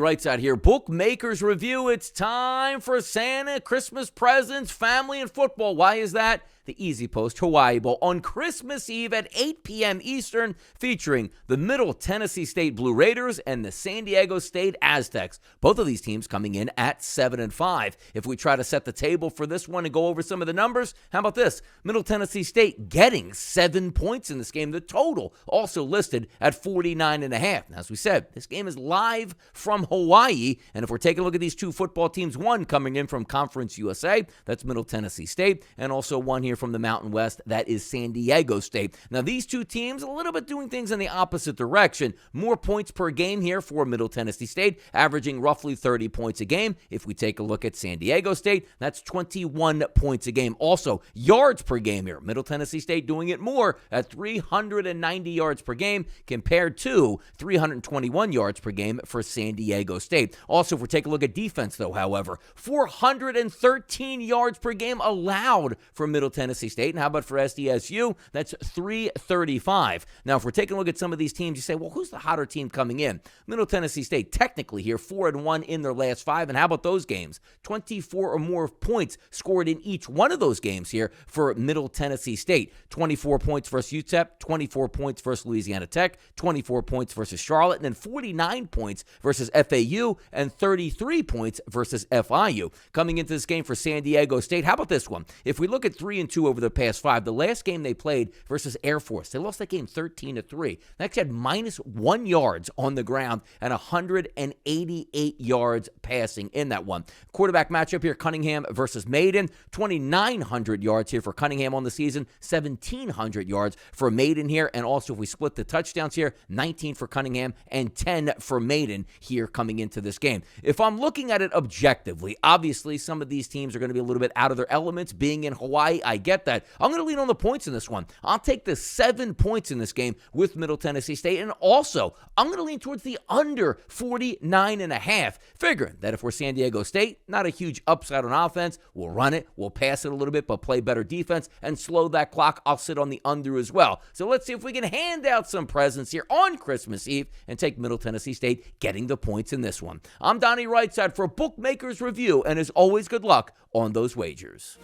RightSide here. Bookmakers review. It's time for Santa, Christmas presents, family, and football. Why is that? The Easy Post Hawai'i Bowl on Christmas Eve at 8 p.m. Eastern, featuring the Middle Tennessee State Blue Raiders and the San Diego State Aztecs. Both of these teams coming in at 7-5. If we try to set the table for this one and go over some of the numbers, how about this? Middle Tennessee State getting 7 points in this game. The total also listed at 49.5. Now, as we said, this game is live from Hawaii, and if we're taking a look at these two football teams, one coming in from Conference USA, that's Middle Tennessee State, and also one here from the Mountain West, that is San Diego State. Now, these two teams a little bit doing things in the opposite direction. More points per game here for Middle Tennessee State, averaging roughly 30 points a game. If we take a look at San Diego State, that's 21 points a game. Also, yards per game here. Middle Tennessee State doing it more at 390 yards per game compared to 321 yards per game for San Diego State. Also, if we take a look at defense, though, however, 413 yards per game allowed for Middle Tennessee State. And how about for SDSU? That's 335. Now, if we're taking a look at some of these teams, you say, well, who's the hotter team coming in? Middle Tennessee State, technically here, 4-1 in their last 5. And how about those games? 24 or more points scored in each one of those games here for Middle Tennessee State. 24 points versus UTEP, 24 points versus Louisiana Tech, 24 points versus Charlotte, and then 49 points versus FAU, and 33 points versus FIU. Coming into this game for San Diego State, how about this one? If we look at 3-2 over the past 5, the last game they played versus Air Force, they lost that game 13-3. They actually had -1 yards on the ground and 188 yards passing in that one. Quarterback matchup here, Cunningham versus Maiden, 2,900 yards here for Cunningham on the season, 1,700 yards for Maiden here, and also if we split the touchdowns here, 19 for Cunningham and 10 for Maiden here coming into this game. If I'm looking at it objectively, obviously some of these teams are going to be a little bit out of their elements. Being in Hawaii, I get that. I'm going to lean on the points in this one. I'll take the 7 points in this game with Middle Tennessee State, and also I'm going to lean towards the under 49.5, figuring that if we're San Diego State, not a huge upside on offense. We'll run it, we'll pass it a little bit, but play better defense and slow that clock. I'll sit on the under as well. So let's see if we can hand out some presents here on Christmas Eve and take Middle Tennessee State getting the points in this one. I'm Donnie RightSide for Bookmakers Review, and as always, good luck on those wagers.